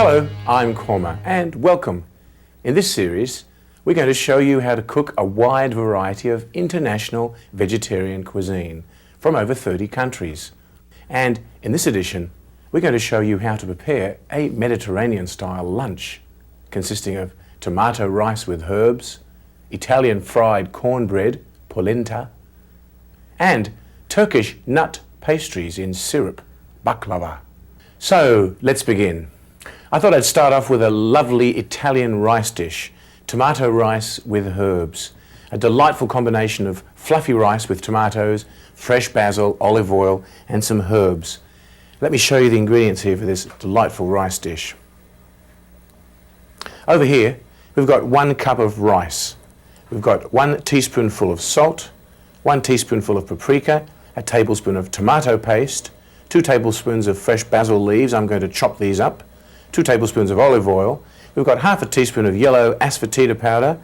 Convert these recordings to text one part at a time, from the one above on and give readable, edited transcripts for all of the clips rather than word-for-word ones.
Hello, I'm Kurma and welcome. In this series, we're going to show you how to cook a wide variety of international vegetarian cuisine from over 30 countries. And in this edition, we're going to show you how to prepare a Mediterranean-style lunch consisting of tomato rice with herbs, Italian fried cornbread, polenta, and Turkish nut pastries in syrup, baklava. So let's begin. I thought I'd start off with a lovely Italian rice dish, tomato rice with herbs. A delightful combination of fluffy rice with tomatoes, fresh basil, olive oil, and some herbs. Let me show you the ingredients here for this delightful rice dish. Over here, we've got 1 cup of rice. We've got 1 teaspoonful of salt, 1 teaspoonful of paprika, a tablespoon of tomato paste, 2 tablespoons of fresh basil leaves. I'm going to chop these up. 2 tablespoons of olive oil. We've got half a teaspoon of yellow asafoetida powder,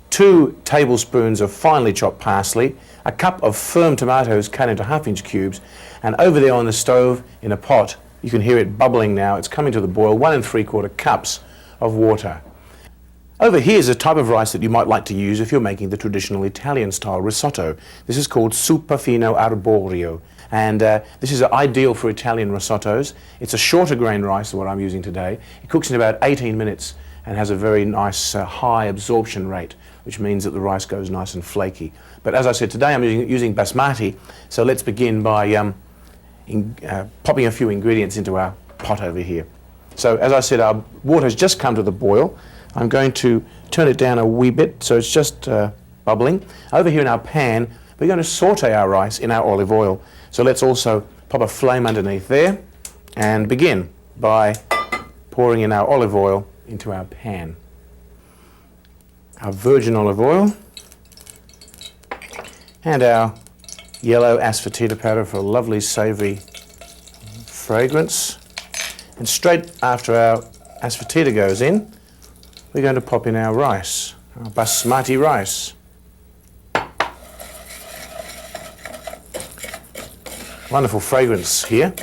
2 tablespoons of finely chopped parsley, a cup of firm tomatoes cut into half-inch cubes, and over there on the stove in a pot, you can hear it bubbling now, it's coming to the boil, 1 3/4 cups of water. Over here is a type of rice that you might like to use if you're making the traditional Italian-style risotto. This is called superfino arborio, and this is ideal for Italian risottos. It's a shorter grain rice than what I'm using today. It cooks in about 18 minutes and has a very nice high absorption rate, which means that the rice goes nice and flaky. But as I said, today I'm using basmati, so let's begin by popping a few ingredients into our pot over here. So as I said, our water has just come to the boil. I'm going to turn it down a wee bit so it's just bubbling. Over here in our pan, we're going to saute our rice in our olive oil. So let's also pop a flame underneath there and begin by pouring in our olive oil into our pan. Our virgin olive oil and our yellow asafoetida powder for a lovely savoury fragrance. And straight after our asafoetida goes in, we're going to pop in our rice, our basmati rice. Wonderful fragrance here.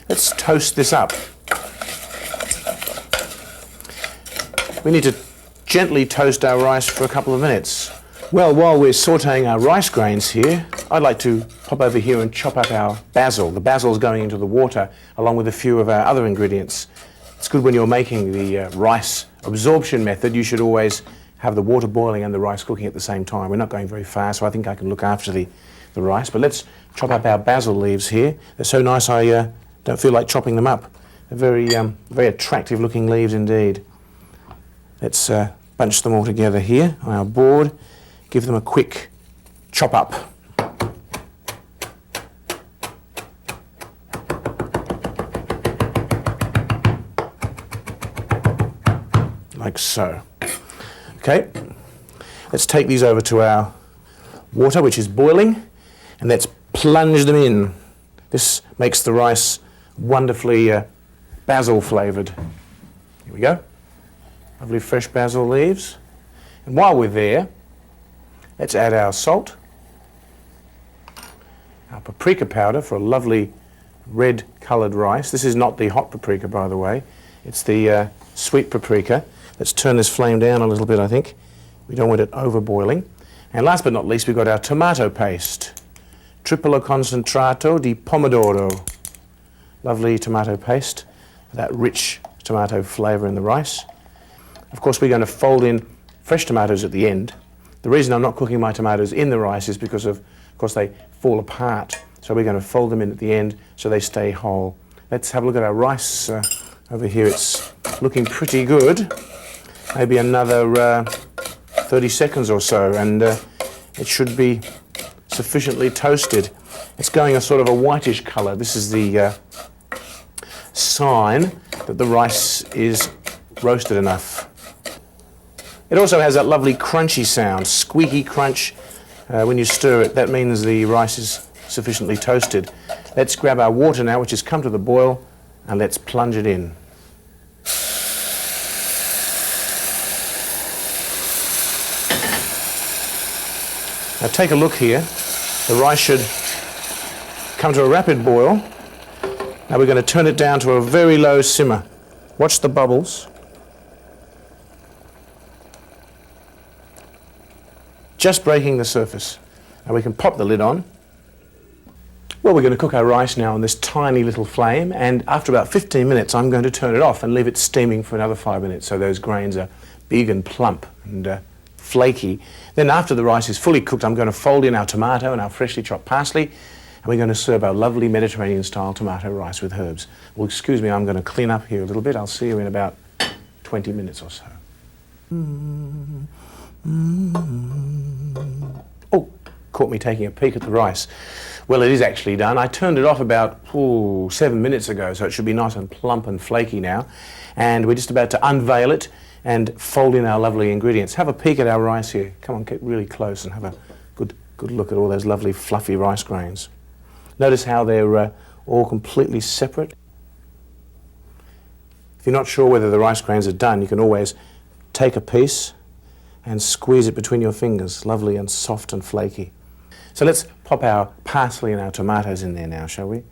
Let's toast this up. We need to gently toast our rice for a couple of minutes. Well, while we're sauteing our rice grains here, I'd like to pop over here and chop up our basil. The basil's going into the water along with a few of our other ingredients. It's good when you're making the rice absorption method. You should always have the water boiling and the rice cooking at the same time. We're not going very fast, so I think I can look after the rice. But let's chop up our basil leaves here. They're so nice I don't feel like chopping them up. They're very attractive looking leaves indeed. Let's bunch them all together here on our board. Give them a quick chop up. Like so. Okay, let's take these over to our water, which is boiling, and let's plunge them in. This makes the rice wonderfully basil flavoured. Here we go. Lovely fresh basil leaves. And while we're there, let's add our salt, our paprika powder for a lovely red coloured rice. This is not the hot paprika, by the way. It's the sweet paprika. Let's turn this flame down a little bit, I think. We don't want it over boiling. And last but not least, we've got our tomato paste. Tripolo concentrato di pomodoro. Lovely tomato paste for that rich tomato flavour in the rice. Of course, we're going to fold in fresh tomatoes at the end. The reason I'm not cooking my tomatoes in the rice is because of course, they fall apart. So we're going to fold them in at the end so they stay whole. Let's have a look at our rice over here. It's looking pretty good. Maybe another 30 seconds or so, and it should be sufficiently toasted. It's going a sort of a whitish colour. This is the sign that the rice is roasted enough. It also has that lovely crunchy sound, squeaky crunch when you stir it. That means the rice is sufficiently toasted. Let's grab our water now, which has come to the boil, and let's plunge it in. Now take a look here. The rice should come to a rapid boil. Now we're going to turn it down to a very low simmer. Watch the bubbles. Just breaking the surface. Now we can pop the lid on. Well, we're going to cook our rice now on this tiny little flame, and after about 15 minutes I'm going to turn it off and leave it steaming for another 5 minutes so those grains are big and plump and flaky. Then after the rice is fully cooked, I'm going to fold in our tomato and our freshly chopped parsley, and we're going to serve our lovely Mediterranean style tomato rice with herbs. Well, excuse me, I'm going to clean up here a little bit. I'll see you in about 20 minutes or so. Oh, caught me taking a peek at the rice. Well, it is actually done. I turned it off about 7 minutes ago, so it should be nice and plump and flaky now. And we're just about to unveil it and fold in our lovely ingredients. Have a peek at our rice here. Come on, get really close and have a good look at all those lovely fluffy rice grains. Notice how they're all completely separate. If you're not sure whether the rice grains are done, you can always take a piece and squeeze it between your fingers, lovely and soft and flaky. So let's pop our parsley and our tomatoes in there now, shall we?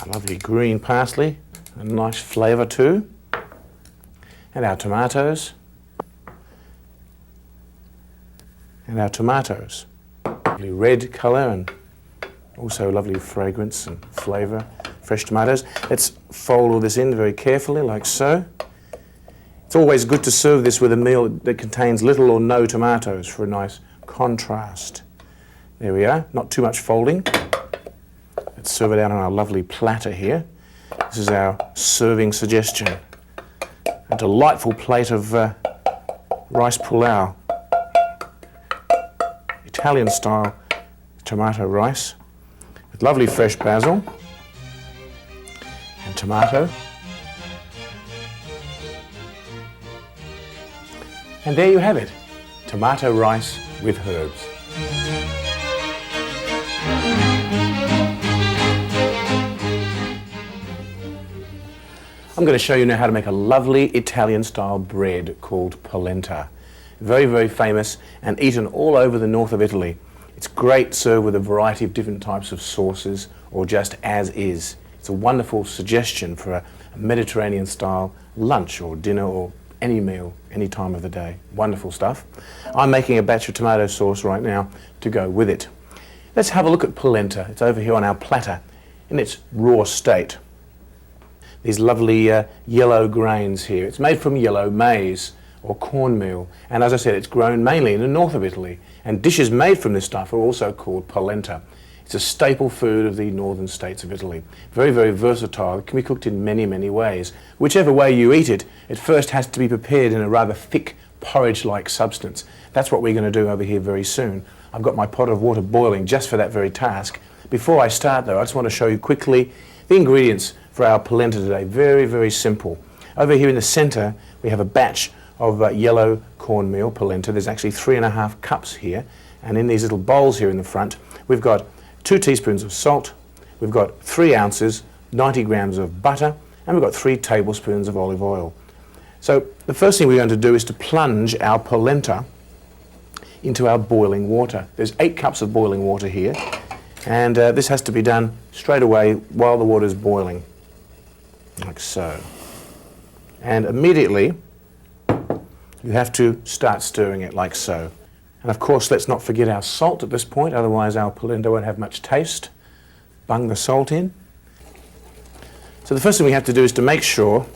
Our lovely green parsley, a nice flavour too. And our tomatoes. And our tomatoes. Lovely red colour and also lovely fragrance and flavour. Fresh tomatoes. Let's fold all this in very carefully, like so. It's always good to serve this with a meal that contains little or no tomatoes for a nice contrast. There we are, not too much folding. Let's serve it out on our lovely platter here. This is our serving suggestion. A delightful plate of rice pulao. Italian style tomato rice with lovely fresh basil and tomato. And there you have it, tomato rice with herbs. I'm going to show you now how to make a lovely Italian style bread called polenta. Very, very famous and eaten all over the north of Italy. It's great served with a variety of different types of sauces or just as is. It's a wonderful suggestion for a Mediterranean style lunch or dinner or any meal, any time of the day. Wonderful stuff. I'm making a batch of tomato sauce right now to go with it. Let's have a look at polenta. It's over here on our platter in its raw state. These lovely yellow grains here. It's made from yellow maize or cornmeal, and as I said, it's grown mainly in the north of Italy, and dishes made from this stuff are also called polenta. It's a staple food of the northern states of Italy. Very, very versatile. It can be cooked in many, many ways. Whichever way you eat it, it first has to be prepared in a rather thick porridge-like substance. That's what we're going to do over here very soon. I've got my pot of water boiling just for that very task. Before I start though, I just want to show you quickly the ingredients for our polenta today. Very, very simple. Over here in the center, we have a batch of yellow cornmeal polenta. There's actually 3.5 cups here. And in these little bowls here in the front, we've got 2 teaspoons of salt, we've got 3 ounces, 90 grams of butter, and we've got 3 tablespoons of olive oil. So the first thing we're going to do is to plunge our polenta into our boiling water. There's 8 cups of boiling water here, and this has to be done straight away while the water is boiling, like so. And immediately you have to start stirring it like so. And of course, let's not forget our salt at this point, otherwise our polenta won't have much taste. Bung the salt in. So the first thing we have to do is to make sure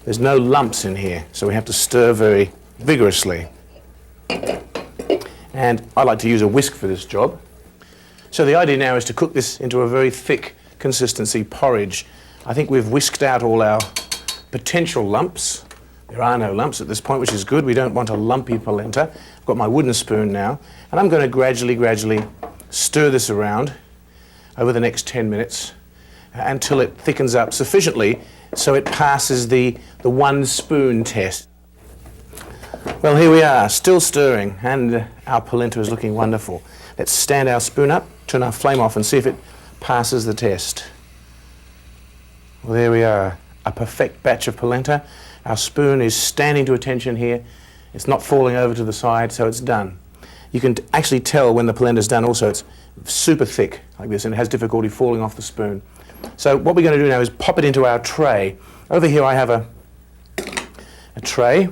there's no lumps in here. So we have to stir very vigorously. And I like to use a whisk for this job. So the idea now is to cook this into a very thick consistency porridge. I think we've whisked out all our potential lumps. There are no lumps at this point, which is good. We don't want a lumpy polenta. I've got my wooden spoon now, and I'm going to gradually stir this around over the next 10 minutes until it thickens up sufficiently so it passes the 1 spoon test. Well, here we are, still stirring, and our polenta is looking wonderful. Let's stand our spoon up, turn our flame off, and see if it passes the test. Well, there we are, a perfect batch of polenta. Our spoon is standing to attention here. It's not falling over to the side, so it's done. You can actually tell when the polenta is done also. It's super thick like this, and it has difficulty falling off the spoon. So what we're going to do now is pop it into our tray. Over here I have a tray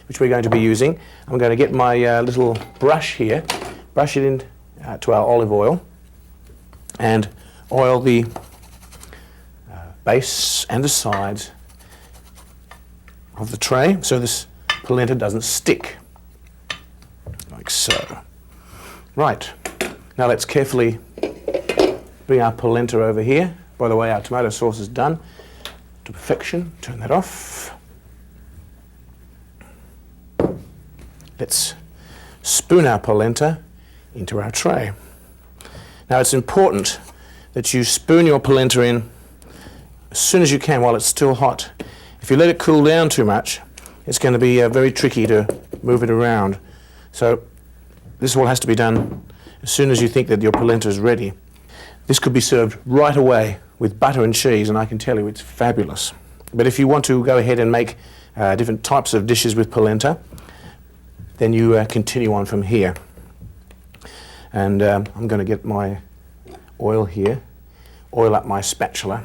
which we're going to be using. I'm going to get my little brush here, brush it in to our olive oil, and oil the base and the sides of the tray so this polenta doesn't stick, like so. Right, now let's carefully bring our polenta over here. By the way, our tomato sauce is done to perfection. Turn that off. Let's spoon our polenta into our tray. Now it's important that you spoon your polenta in as soon as you can while it's still hot. If you let it cool down too much, it's going to be very tricky to move it around. So this all has to be done as soon as you think that your polenta is ready. This could be served right away with butter and cheese, and I can tell you it's fabulous. But if you want to go ahead and make different types of dishes with polenta, then you continue on from here. And I'm going to get my oil here, oil up my spatula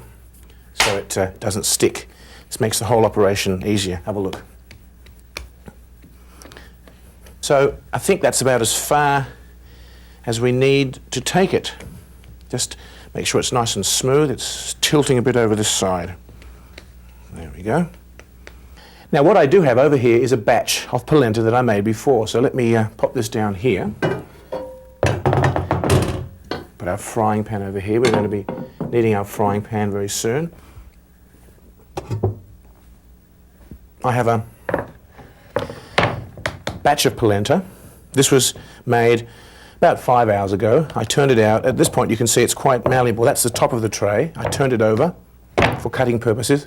so it doesn't stick. This makes the whole operation easier. Have a look. So I think that's about as far as we need to take it. Just make sure it's nice and smooth. It's tilting a bit over this side. There we go. Now what I do have over here is a batch of polenta that I made before. So let me pop this down here. Put our frying pan over here. We're going to be needing our frying pan very soon. I have a batch of polenta. This was made about 5 hours ago. I turned it out. At this point you can see it's quite malleable. That's the top of the tray. I turned it over for cutting purposes.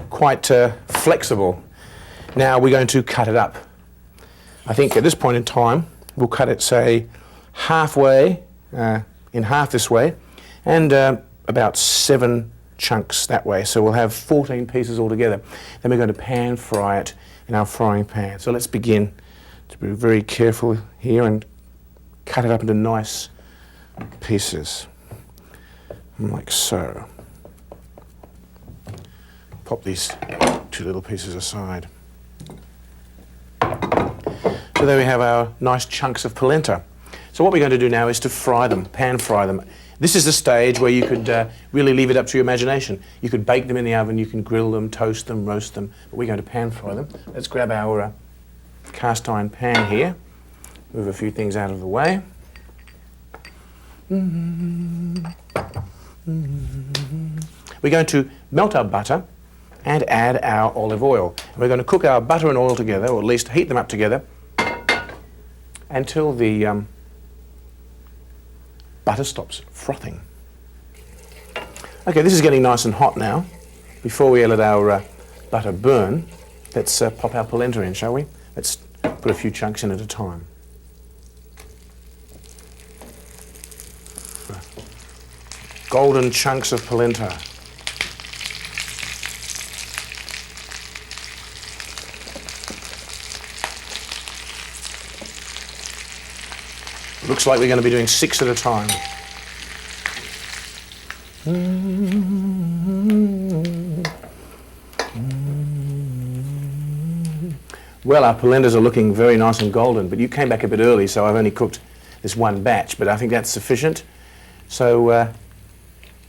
Quite flexible. Now we're going to cut it up. I think at this point in time we'll cut it, say, halfway, in half this way, and about 7 chunks that way. So we'll have 14 pieces altogether. Then we're going to pan fry it in our frying pan. So let's begin to be very careful here and cut it up into nice pieces, like so. Pop these 2 little pieces aside. So there we have our nice chunks of polenta. So what we're going to do now is to fry them, pan fry them. This is the stage where you could really leave it up to your imagination. You could bake them in the oven, you can grill them, toast them, roast them, but we're going to pan fry them. Let's grab our cast iron pan here, move a few things out of the way. We're going to melt our butter and add our olive oil. We're going to cook our butter and oil together, or at least heat them up together, until the butter stops frothing. Okay, this is getting nice and hot now. Before we let our butter burn, let's pop our polenta in, shall we? Let's put a few chunks in at a time. Golden chunks of polenta. Looks like we're going to be doing 6 at a time. Well, our polentas are looking very nice and golden, but you came back a bit early, so I've only cooked this one batch, but I think that's sufficient. So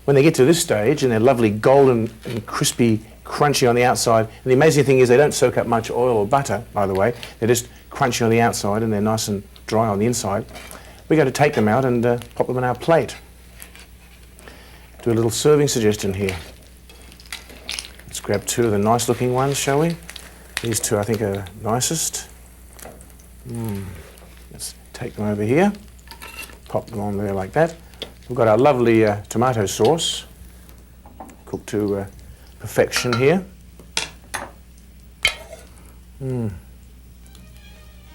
when they get to this stage and they're lovely golden and crispy, crunchy on the outside, and the amazing thing is they don't soak up much oil or butter, by the way. They're just crunchy on the outside and they're nice and dry on the inside. We're going to take them out and pop them on our plate. Do a little serving suggestion here. Let's grab 2 of the nice looking ones, shall we? These 2 I think are nicest. Let's take them over here, pop them on there like that. We've got our lovely tomato sauce, cooked to perfection here.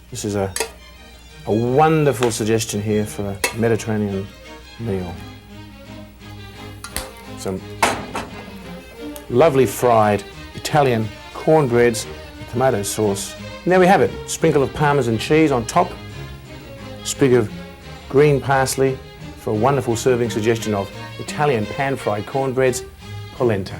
This is a wonderful suggestion here for a Mediterranean meal. Some lovely fried Italian cornbreads, tomato sauce. And there we have it. Sprinkle of Parmesan cheese on top, sprig of green parsley for a wonderful serving suggestion of Italian pan-fried cornbreads, polenta.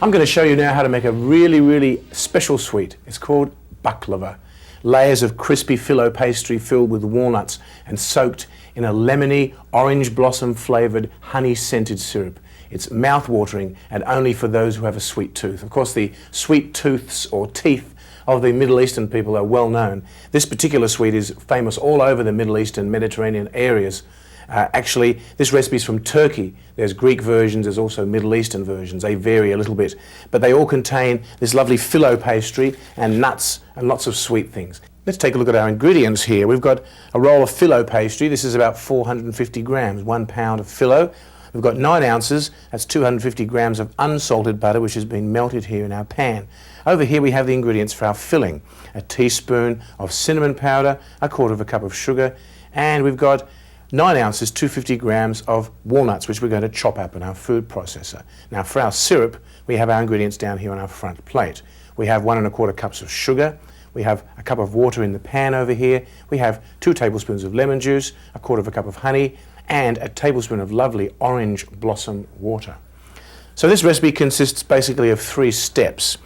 I'm going to show you now how to make a really, really special sweet. It's called baklava. Layers of crispy filo pastry filled with walnuts and soaked in a lemony, orange blossom flavoured, honey-scented syrup. It's mouth-watering and only for those who have a sweet tooth. Of course, the sweet tooths or teeth of the Middle Eastern people are well known. This particular sweet is famous all over the Middle East and Mediterranean areas. Actually, this recipe is from Turkey. There's Greek versions, there's also Middle Eastern versions. They vary a little bit. But they all contain this lovely filo pastry and nuts and lots of sweet things. Let's take a look at our ingredients here. We've got a roll of filo pastry. This is about 450 grams, 1 pound of filo. We've got 9 ounces, that's 250 grams of unsalted butter, which has been melted here in our pan. Over here we have the ingredients for our filling. A teaspoon of cinnamon powder, 1/4 cup of sugar, and we've got 9 ounces, 250 grams of walnuts, which we're going to chop up in our food processor. Now for our syrup, we have our ingredients down here on our front plate. We have 1 1/4 cups of sugar. We have a cup of water in the pan over here. We have 2 tablespoons of lemon juice, 1/4 cup of honey, and a tablespoon of lovely orange blossom water. So this recipe consists basically of 3 steps.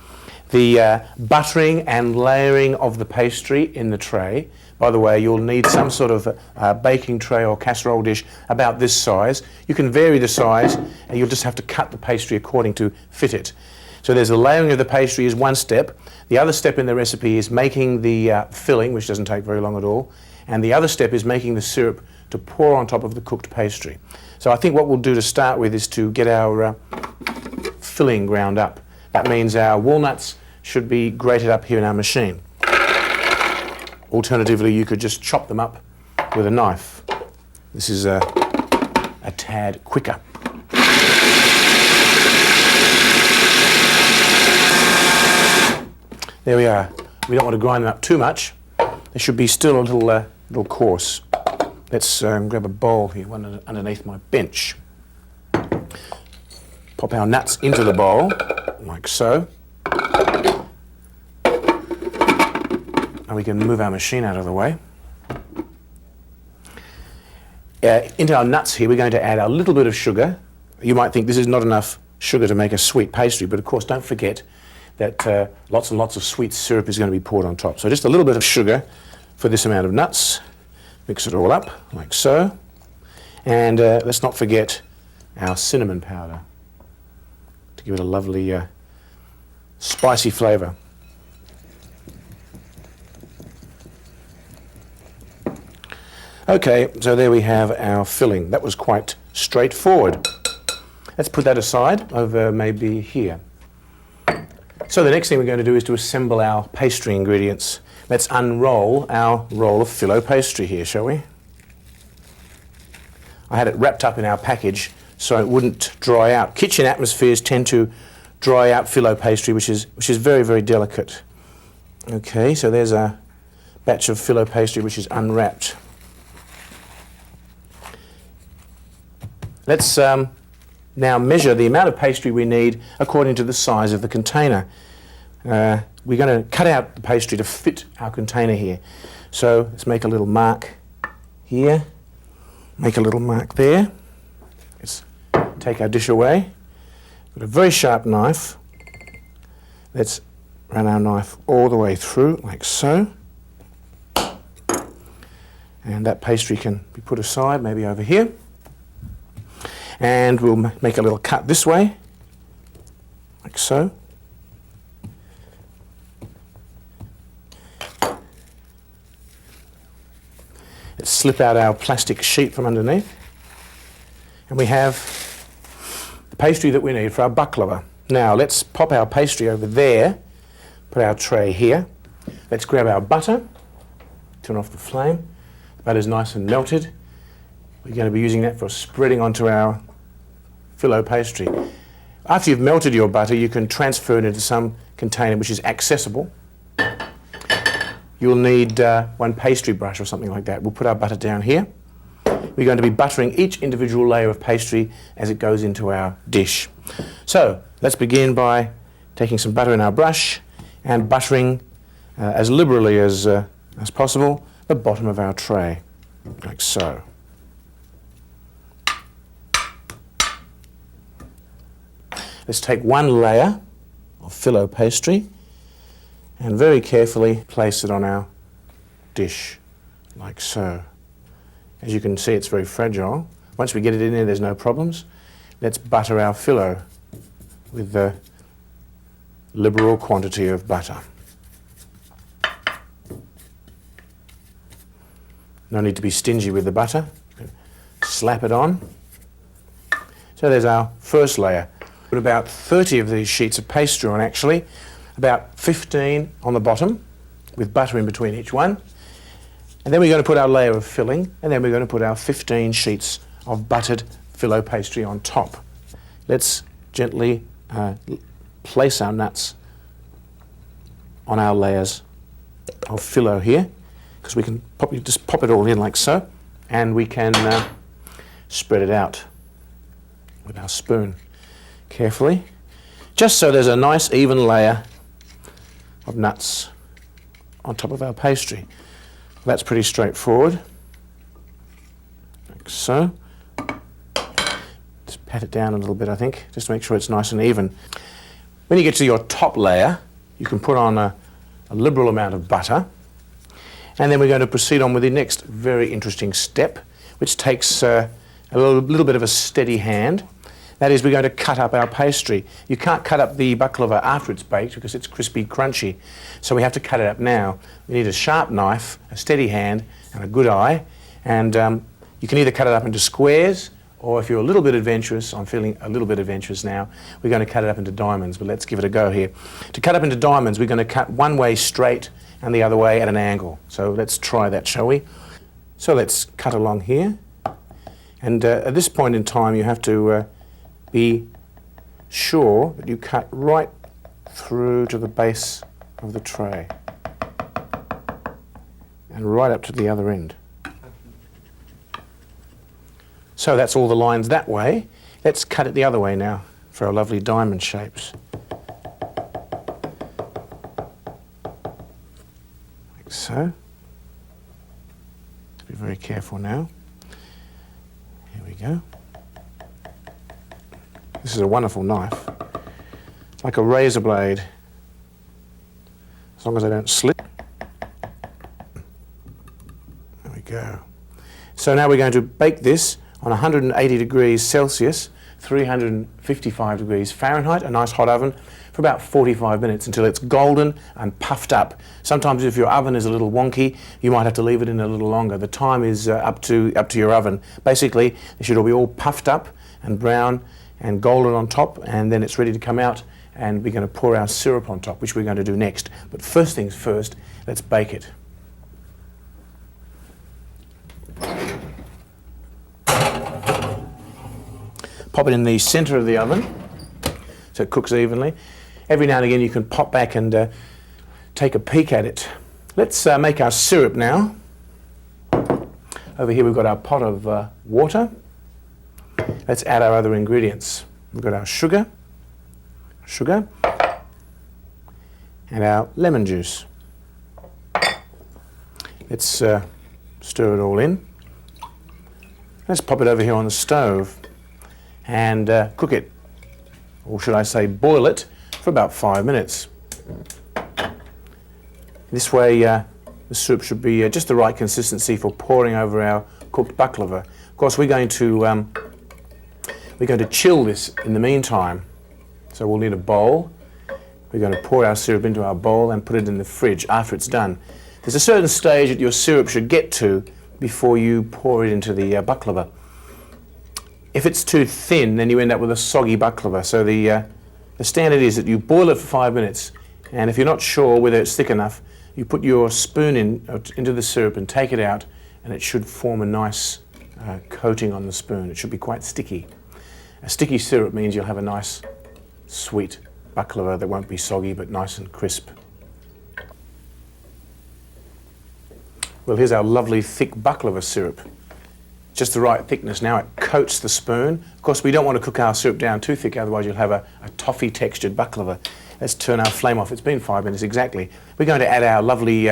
The buttering and layering of the pastry in the tray. By the way, you'll need some sort of baking tray or casserole dish about this size. You can vary the size and you'll just have to cut the pastry according to fit it. So there's the layering of the pastry is one step. The other step in the recipe is making the filling, which doesn't take very long at all. And the other step is making the syrup to pour on top of the cooked pastry. So I think what we'll do to start with is to get our filling ground up. That means our walnuts should be grated up here in our machine. Alternatively, you could just chop them up with a knife. This is a tad quicker. There we are. We don't want to grind them up too much. They should be still a little coarse. Let's grab a bowl here, one underneath my bench. Pop our nuts into the bowl, like so. And we can move our machine out of the way. Into our nuts here, we're going to add a little bit of sugar. You might think this is not enough sugar to make a sweet pastry, but of course don't forget that lots and lots of sweet syrup is going to be poured on top. So just a little bit of sugar for this amount of nuts. Mix it all up, like so. And let's not forget our cinnamon powder to give it a lovely spicy flavour. Okay, so there we have our filling. That was quite straightforward. Let's put that aside over maybe here. So the next thing we're going to do is to assemble our pastry ingredients. Let's unroll our roll of filo pastry here, shall we? I had it wrapped up in our package so it wouldn't dry out. Kitchen atmospheres tend to dry out filo pastry, which is very, very delicate. Okay, so there's a batch of filo pastry which is unwrapped. Let's now measure the amount of pastry we need according to the size of the container. We're going to cut out the pastry to fit our container here. So let's make a little mark here, make a little mark there. Let's take our dish away. Got a very sharp knife. Let's run our knife all the way through, like so. And that pastry can be put aside, maybe over here. And we'll make a little cut this way, like so. Let's slip out our plastic sheet from underneath. And we have the pastry that we need for our baklava. Now let's pop our pastry over there, put our tray here. Let's grab our butter, turn off the flame. The butter's nice and melted. We're going to be using that for spreading onto our filo pastry. After you've melted your butter, you can transfer it into some container which is accessible. You'll need one pastry brush or something like that. We'll put our butter down here. We're going to be buttering each individual layer of pastry as it goes into our dish. So let's begin by taking some butter in our brush and buttering as liberally as possible the bottom of our tray, like so. Let's take one layer of filo pastry and very carefully place it on our dish, like so. As you can see, it's very fragile. Once we get it in there, there's no problems. Let's butter our filo with the liberal quantity of butter. No need to be stingy with the butter. Slap it on. So there's our first layer. Put about 30 of these sheets of pastry on, actually, about 15 on the bottom with butter in between each one. And then we're going to put our layer of filling, and then we're going to put our 15 sheets of buttered filo pastry on top. Let's gently place our nuts on our layers of filo here, because we can just pop it all in like so, and we can spread it out with our spoon carefully, just so there's a nice even layer of nuts on top of our pastry. That's pretty straightforward, like so. Just pat it down a little bit, I think, just to make sure it's nice and even. When you get to your top layer, you can put on a liberal amount of butter, and then we're going to proceed on with the next very interesting step, which takes a little bit of a steady hand. That is, we're going to cut up our pastry. You can't cut up the baklava after it's baked because it's crispy, crunchy. So we have to cut it up now. We need a sharp knife, a steady hand, and a good eye. And you can either cut it up into squares, or if you're a little bit adventurous, I'm feeling a little bit adventurous now, we're going to cut it up into diamonds, but let's give it a go here. To cut up into diamonds, we're going to cut one way straight and the other way at an angle. So let's try that, shall we? So let's cut along here. And at this point in time, you have to be sure that you cut right through to the base of the tray and right up to the other end. So that's all the lines that way. Let's cut it the other way now for our lovely diamond shapes. Like so. Be very careful now. Here we go. This is a wonderful knife. It's like a razor blade, as long as they don't slip. There we go. So now we're going to bake this on 180 degrees Celsius, 355 degrees Fahrenheit, a nice hot oven, for about 45 minutes until it's golden and puffed up. Sometimes if your oven is a little wonky, you might have to leave it in a little longer. The time is up to your oven. Basically, it should all be all puffed up and brown and golden on top, and then it's ready to come out, and we're going to pour our syrup on top, which we're going to do next. But first things first, let's bake it. Pop it in the center of the oven so it cooks evenly. Every now and again you can pop back and take a peek at it. Let's make our syrup now. Over here we've got our pot of water. Let's add our other ingredients. We've got our sugar, and our lemon juice. Let's stir it all in. Let's pop it over here on the stove and cook it, or should I say boil it, for about 5 minutes. This way the soup should be just the right consistency for pouring over our cooked baklava. Of course we're going to chill this in the meantime, so we'll need a bowl. We're going to pour our syrup into our bowl and put it in the fridge after it's done. There's a certain stage that your syrup should get to before you pour it into the baklava. If it's too thin, then you end up with a soggy baklava. So the standard is that you boil it for 5 minutes, and if you're not sure whether it's thick enough, you put your spoon into the syrup and take it out, and it should form a nice coating on the spoon. It should be quite sticky. A sticky syrup means you'll have a nice, sweet baklava that won't be soggy but nice and crisp. Well, here's our lovely thick baklava syrup. just the right thickness now. It coats the spoon. Of course, we don't want to cook our syrup down too thick, otherwise you'll have a toffee textured baklava. Let's turn our flame off. It's been 5 minutes exactly. We're going to add our lovely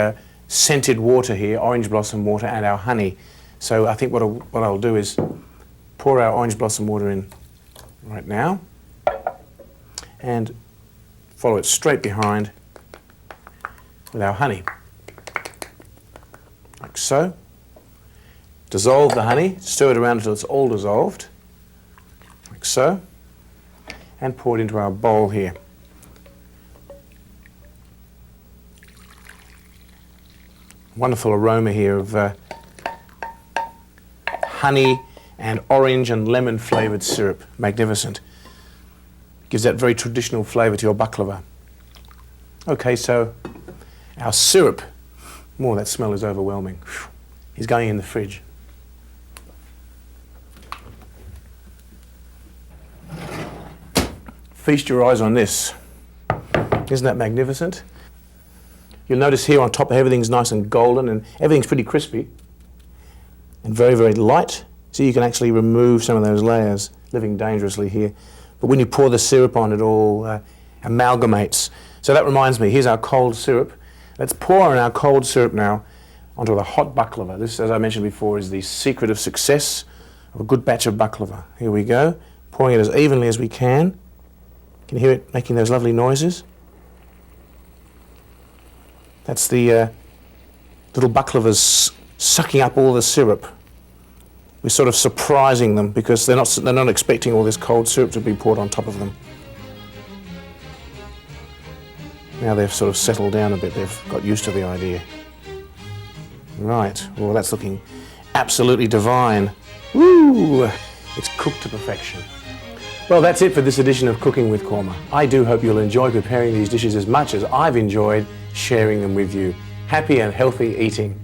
scented water here, orange blossom water, and our honey. So I think what I'll do is pour our orange blossom water in right now and follow it straight behind with our honey, like so. Dissolve the honey, stir it around until it's all dissolved, like so, and pour it into our bowl here. Wonderful aroma here of honey and orange and lemon flavoured syrup. Magnificent. Gives that very traditional flavour to your baklava. Okay, so our syrup, that smell is overwhelming. Is going in the fridge. Feast your eyes on this. Isn't that magnificent? You'll notice here on top everything's nice and golden and everything's pretty crispy and very, very light. So you can actually remove some of those layers, living dangerously here. But when you pour the syrup on, it all amalgamates. So that reminds me, here's our cold syrup. Let's pour in our cold syrup now onto the hot baklava. This, as I mentioned before, is the secret of success of a good batch of baklava. Here we go, pouring it as evenly as we can. Can you hear it making those lovely noises? That's the little baklavas sucking up all the syrup. We're sort of surprising them because they're not expecting all this cold syrup to be poured on top of them. Now they've sort of settled down a bit, they've got used to the idea. Right, well that's looking absolutely divine. Woo! It's cooked to perfection. Well, that's it for this edition of Cooking with Kurma. I do hope you'll enjoy preparing these dishes as much as I've enjoyed sharing them with you. Happy and healthy eating.